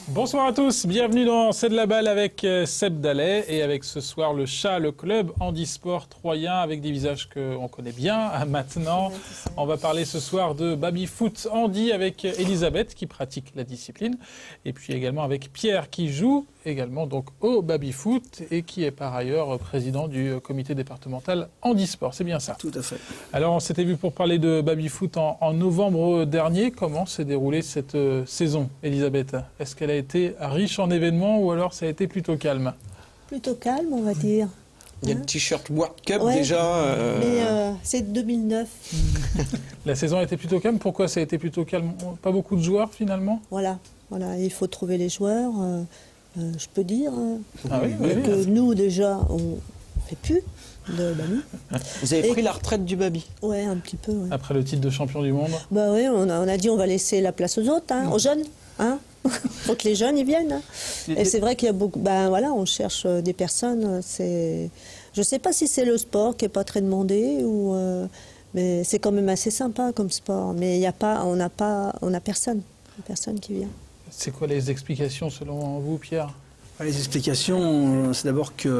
Bonsoir à tous, bienvenue dans C'est de la balle avec Seb Dallet et avec ce soir le chat, le club handisport troyen avec des visages qu'on connaît bien maintenant. On va parler ce soir de baby-foot handi avec Elisabeth qui pratique la discipline et puis également avec Pierre qui joue également donc au baby-foot et qui est par ailleurs président du comité départemental handisport. C'est bien ça? Tout à fait. Alors on s'était vu pour parler de baby-foot en novembre dernier. Comment s'est déroulée cette saison, Elisabeth? Est-ce qu'elle a été riche en événements ou alors ça a été plutôt calme? Plutôt calme, on va dire. Il y a le t-shirt World Cup déjà. Mais c'est 2009. La saison a été plutôt calme. Pourquoi ça a été plutôt calme? Pas beaucoup de joueurs finalement? Voilà. Il faut trouver les joueurs. Je peux dire que nous déjà on ne fait plus de baby. Vous avez pris la retraite du baby? Ouais, un petit peu. Ouais. Après le titre de champion du monde? Bah oui, on a dit on va laisser la place aux autres, aux jeunes. Faut que les jeunes ils viennent. Et c'est vrai qu'il y a beaucoup. On cherche des personnes. Je sais pas si c'est le sport qui est pas très demandé ou. Mais c'est quand même assez sympa comme sport. Mais il y a pas, on a personne qui vient. C'est quoi les explications selon vous, Pierre? Les explications, c'est d'abord qu'il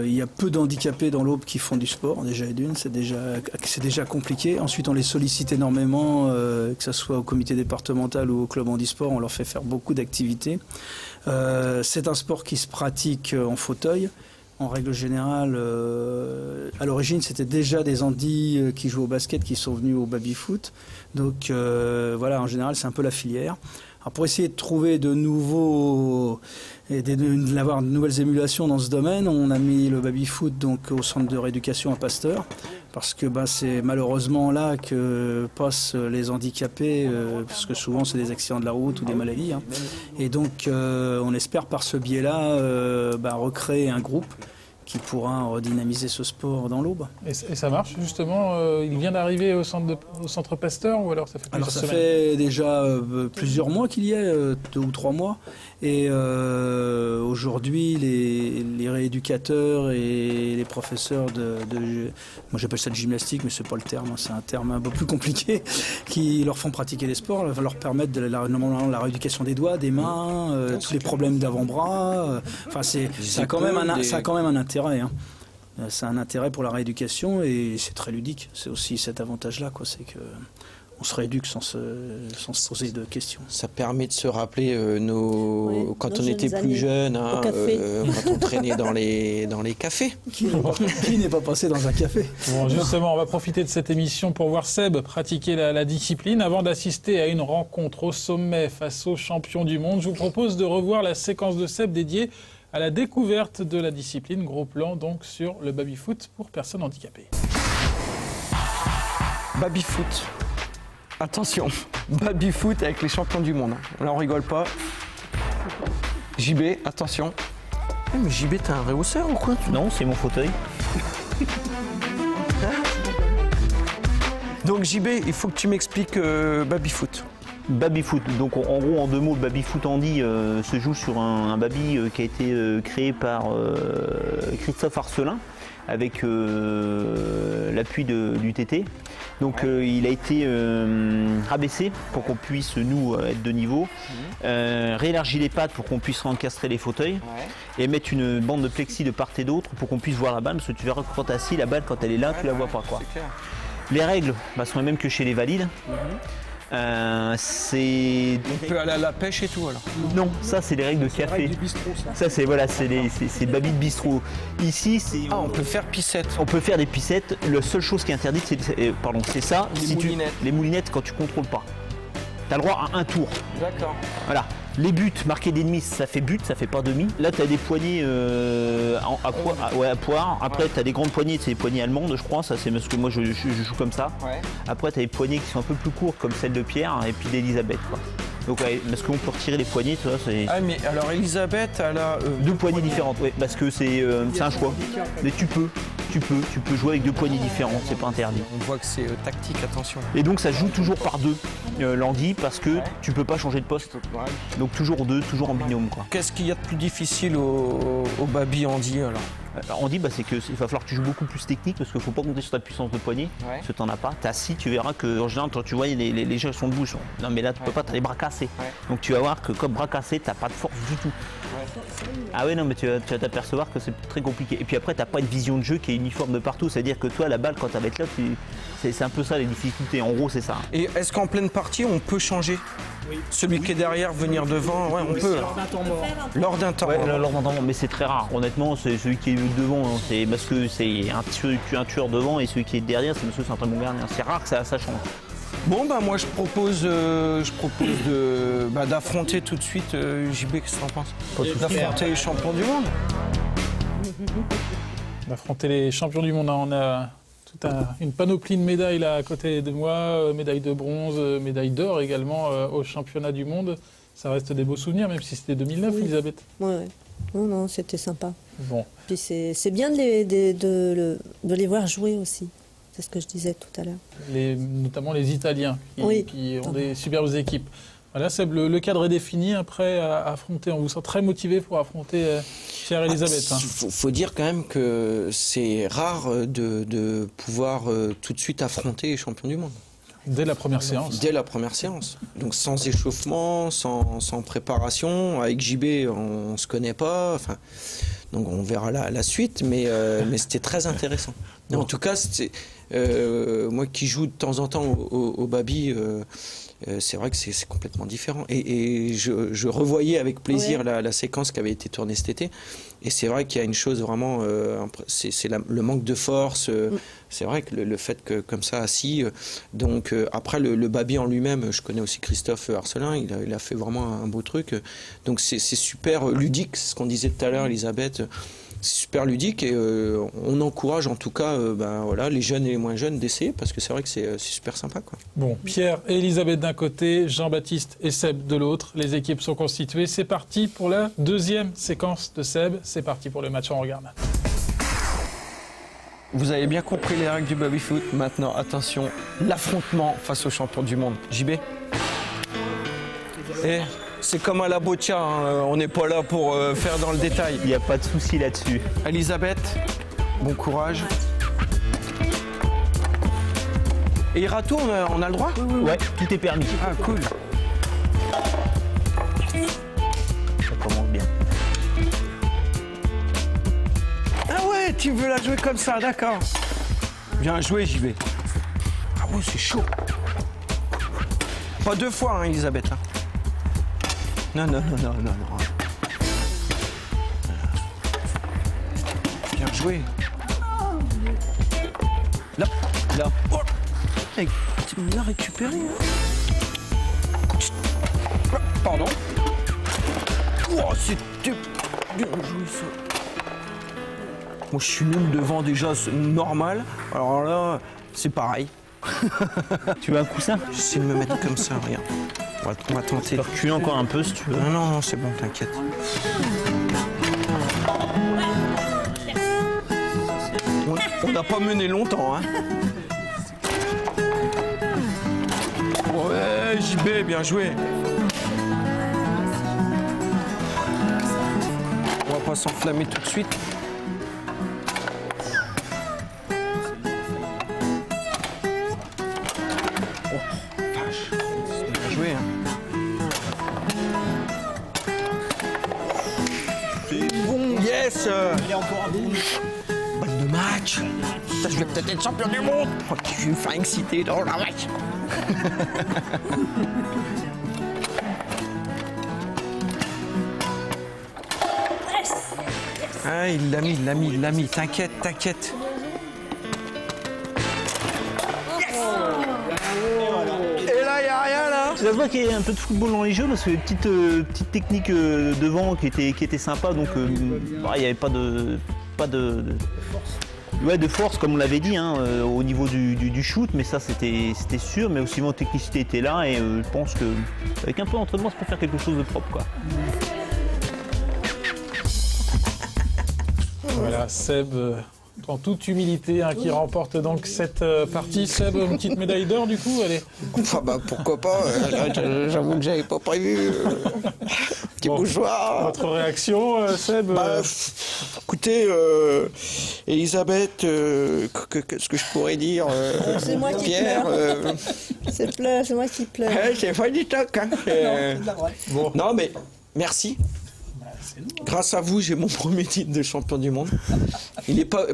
y a peu d'handicapés dans l'Aube qui font du sport, déjà et d'une, c'est déjà compliqué. Ensuite, on les sollicite énormément, que ce soit au comité départemental ou au club handisport, on leur fait faire beaucoup d'activités. C'est un sport qui se pratique en fauteuil. En règle générale, à l'origine, c'était déjà des handis qui jouent au basket qui sont venus au baby-foot. Donc en général, c'est un peu la filière. Alors pour essayer de trouver de nouveaux et d'avoir de nouvelles émulations dans ce domaine, on a mis le baby-foot donc au centre de rééducation à Pasteur, parce que c'est malheureusement là que passent les handicapés, parce que souvent c'est des accidents de la route ou des maladies. Et donc on espère par ce biais-là recréer un groupe qui pourra redynamiser ce sport dans l'Aube. Et ça marche justement? Il vient d'arriver au centre Pasteur ou alors ça fait plusieurs semaines? Ça fait déjà plusieurs mois qu'il y est, 2 ou 3 mois. Et aujourd'hui, les rééducateurs et les professeurs moi j'appelle ça de gymnastique, mais c'est pas le terme, c'est un terme un peu plus compliqué, qui leur font pratiquer les sports, va leur permettre la rééducation des doigts, des mains, tous les problèmes d'avant-bras. Ça a quand même un intérêt. C'est un intérêt pour la rééducation et c'est très ludique. C'est aussi cet avantage-là, c'est que on se rééduque sans se poser de questions. Ça permet de se rappeler quand on était plus jeune, quand on traînait dans les cafés. Qui n'est pas passé dans un café? Bon, justement, on va profiter de cette émission pour voir Seb pratiquer la discipline. Avant d'assister à une rencontre au sommet face aux champions du monde, je vous propose de revoir la séquence de Seb dédiée à la découverte de la discipline. Gros plan donc sur le baby-foot pour personnes handicapées. Baby-foot. Attention, baby-foot avec les champions du monde. Là, on rigole pas. JB, attention. Mais JB, t'es un rehausseur ou quoi? Non, c'est mon fauteuil. Donc JB, il faut que tu m'expliques baby-foot. Baby-foot, donc en gros en 2 mots, le baby-foot handi se joue sur un baby qui a été créé par Christophe Arcelin avec l'appui du TT. Donc il a été rabaissé pour qu'on puisse nous être de niveau, réélargi les pattes pour qu'on puisse encastrer les fauteuils et mettre une bande de plexi de part et d'autre pour qu'on puisse voir la balle, parce que tu verras que quand tu es assis, la balle quand elle est là, tu la vois pas quoi. Les règles sont les mêmes que chez les valides. C'est... On peut aller à la pêche et tout alors? Non, ça c'est les règles de café. Ça c'est le baby de bistrot. Ici c'est... on peut faire pissettes. On peut faire des pissettes. La seule chose qui est interdite c'est ça. Les moulinettes. Les moulinettes quand tu contrôles pas. Tu as le droit à un tour. D'accord. Voilà. Les buts marqués d'ennemis, ça fait but, ça fait pas demi. Là, tu as des poignées à poire. Après, tu as des grandes poignées, c'est des poignées allemandes, je crois. Ça, c'est parce que moi, je joue comme ça. Ouais. Après, tu as des poignées qui sont un peu plus courtes, comme celle de Pierre et puis d'Elisabeth. Donc, parce qu'on peut retirer les poignées, tu vois. Mais alors, Elisabeth, elle a. 2 poignées différentes, parce que c'est un choix. Mais tu peux. tu peux jouer avec 2 poignées différentes, c'est pas interdit. On voit que c'est tactique, attention. Et donc ça joue toujours par 2, l'handi, parce que tu peux pas changer de poste. Donc toujours 2, toujours en binôme, quoi. Qu'est-ce qu'il y a de plus difficile au baby handi alors? Handi, c'est qu'il va falloir que tu joues beaucoup plus technique parce qu'il ne faut pas compter sur ta puissance de poignet, parce que tu n'en as pas. Tu es assis, tu verras qu'en général, quand tu vois les gens sont debout. Non mais là tu peux pas, tu as les bras cassés. Donc tu vas voir que comme bras cassés, tu n'as pas de force du tout. Ah ouais non mais tu vas t'apercevoir que c'est très compliqué. Et puis après tu n'as pas une vision de jeu qui est uniforme de partout. C'est-à-dire que toi la balle quand elle va être là, c'est un peu ça les difficultés. En gros c'est ça. Et est-ce qu'en pleine partie on peut changer? Celui qui est derrière, venir devant, ouais, on peut. Lors d'un temps mort. Lors d'un temps mort. Lors d'un temps mort, mais c'est très rare. Honnêtement, c'est celui qui est devant, hein. C'est parce que c'est un tueur devant et celui qui est derrière, c'est parce que c'est un très bon gardien. C'est rare que ça change. Bon, moi je propose d'affronter tout de suite JB, qu'est-ce que tu en penses? D'affronter les champions du monde. D'affronter les champions du monde. On a une panoplie de médailles là à côté de moi, médaille de bronze, médaille d'or également au championnat du monde. Ça reste des beaux souvenirs, même si c'était 2009, oui. Elisabeth. Oui. Non, c'était sympa. Bon. Puis c'est bien de les voir jouer aussi. C'est ce que je disais tout à l'heure. Notamment les Italiens qui ont des superbes équipes. Voilà, Seb, le cadre est défini, après à affronter. On vous sent très motivé pour affronter chère Elisabeth. Il faut dire quand même que c'est rare de pouvoir tout de suite affronter les champions du monde. Dès la première séance. Dès la première séance. Donc sans échauffement, sans préparation. Avec JB, on ne se connaît pas. Enfin, donc on verra la suite, mais c'était très intéressant. Bon. En tout cas, moi qui joue de temps en temps au baby, c'est vrai que c'est complètement différent. Et je revoyais avec plaisir la séquence qui avait été tournée cet été. Et c'est vrai qu'il y a une chose vraiment, c'est le manque de force. C'est vrai que le fait que comme ça assis. Donc après le baby en lui-même, je connais aussi Christophe Arcelin. Il a fait vraiment un beau truc. Donc c'est super ludique, c'est ce qu'on disait tout à l'heure, Elisabeth. C'est super ludique et on encourage en tout cas les jeunes et les moins jeunes d'essayer parce que c'est vrai que c'est super sympa, quoi. Bon, Pierre et Elisabeth d'un côté, Jean-Baptiste et Seb de l'autre. Les équipes sont constituées. C'est parti pour la deuxième séquence de Seb. C'est parti pour le match, on regarde. Vous avez bien compris les règles du baby-foot. Maintenant, attention, l'affrontement face aux champions du monde. JB. Et c'est comme à la boccia, hein. On n'est pas là pour faire dans le détail. Il n'y a pas de souci là-dessus. Elisabeth, bon courage. Et Irato, on a le droit? Ouais, tout est permis. Ah, cool. Ça commence bien. Ah ouais, tu veux la jouer comme ça, d'accord. Bien joué, JB. Ah ouais, c'est chaud. Pas 2 fois, hein, Elisabeth. Hein. Non. Bien joué. Là. Oh. Hey, tu me l'as récupéré. Hein. Pardon. Oh, c'était bien joué ça. Moi, je suis nul devant déjà, c'est normal. Alors là, c'est pareil. Tu veux un coussin? J'essaie de me mettre comme ça, regarde. On va tenter. Tu peux reculer encore un peu si tu veux. Non, c'est bon, t'inquiète. On n'a pas mené longtemps, hein. Ouais, JB, bien joué. On va pas s'enflammer tout de suite. Il y a encore un bon balle de match. Ça, je vais peut-être être champion du monde. Oh, je vais me faire exciter dans la match. Ah, il l'a mis. T'inquiète. Et là, il n'y a rien là. Ça se voit qu'il y a un peu de football dans les jeux parce que petite technique devant qui était sympa, donc il n'y avait pas de force comme on l'avait dit, hein, au niveau du shoot, mais ça c'était sûr, mais aussi mon technicité était là et je pense qu'avec un peu d'entraînement ça peut faire quelque chose de propre, quoi. Voilà, Seb en toute humilité, qui remporte donc cette partie. Seb, une petite médaille d'or du coup, allez. Enfin, pourquoi pas, j'avoue que j'avais pas prévu. Petit bourgeois. Votre réaction, Seb Écoutez, Elisabeth, ce que je pourrais dire, c'est moi qui Pierre, pleure. C'est moi qui pleure. c'est pas du toc. Bon. Non, mais merci. Grâce à vous, j'ai mon premier titre de champion du monde.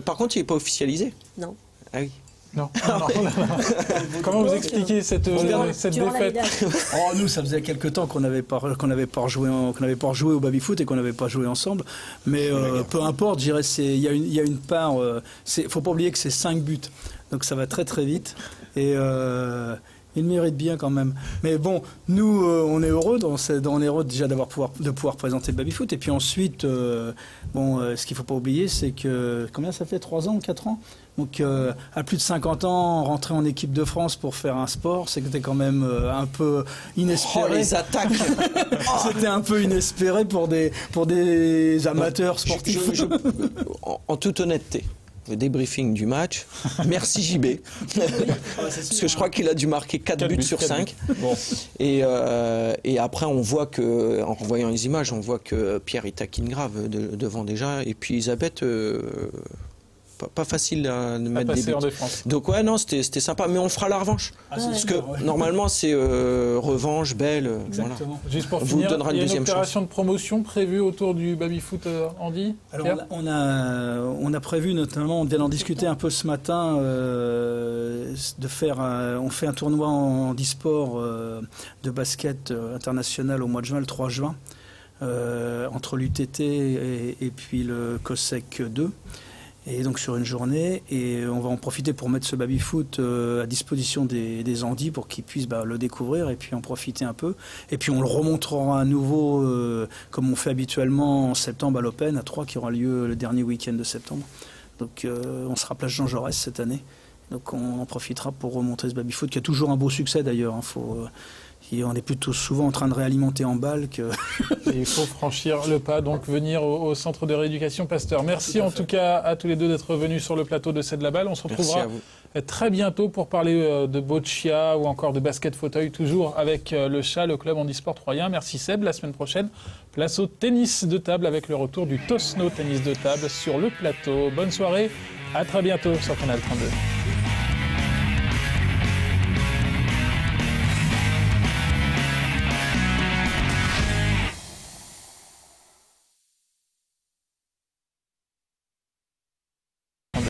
Par contre, il n'est pas officialisé. Non. Ah oui. Non. Comment vous expliquez cette défaite? Nous, ça faisait quelque temps qu'on n'avait pas rejoué au baby-foot et qu'on n'avait pas joué ensemble. Mais peu importe, je dirais, il y a une part. Faut pas oublier que c'est 5 buts, donc ça va très très vite. Et il mérite bien quand même. Mais bon, nous, on est heureux. On est heureux déjà de pouvoir présenter le baby-foot. Et puis ensuite, ce qu'il ne faut pas oublier, c'est que combien ça fait, 3 ans ou 4 ans? Donc, à plus de 50 ans, rentrer en équipe de France pour faire un sport, c'était quand même un peu inespéré. Oh, les attaques. C'était un peu inespéré pour des amateurs sportifs. En toute honnêteté, le débriefing du match, merci JB. Parce que je crois qu'il a dû marquer 4 buts sur 5. Bon. Et après, on voit que, en revoyant les images, on voit que Pierre il taquine grave devant déjà. Et puis Elisabeth... Pas facile de mettre des buts. Donc ouais, non, c'était sympa, mais on fera la revanche. Parce que normalement c'est revanche, belle. Exactement. Voilà. Juste pour finir, il y a une opération de promotion prévue autour du baby-foot, Andy. Alors on a prévu notamment, on vient d'en discuter un peu ce matin, on fait un tournoi en e-sport de basket international au mois de juin, le 3 juin, entre l'UTT et puis le COSEC 2. Et donc sur une journée, et on va en profiter pour mettre ce baby-foot à disposition des Andis pour qu'ils puissent le découvrir et puis en profiter un peu. Et puis on le remontrera à nouveau, comme on fait habituellement en septembre à l'Open, à Troyes, qui aura lieu le dernier week-end de septembre. Donc on sera place Jean Jaurès cette année. Donc on en profitera pour remontrer ce baby-foot, qui a toujours un beau succès d'ailleurs. On est plutôt souvent en train de réalimenter en balle que... Il faut franchir le pas, donc venir au centre de rééducation Pasteur. Merci en tout cas à tous les deux d'être venus sur le plateau de C'est de la balle. On se retrouvera très bientôt pour parler de boccia ou encore de basket fauteuil, toujours avec le CHA, le club handisport troyen. Merci Seb. La semaine prochaine, place au tennis de table avec le retour du Tosno tennis de table sur le plateau. Bonne soirée, à très bientôt sur Canal 32.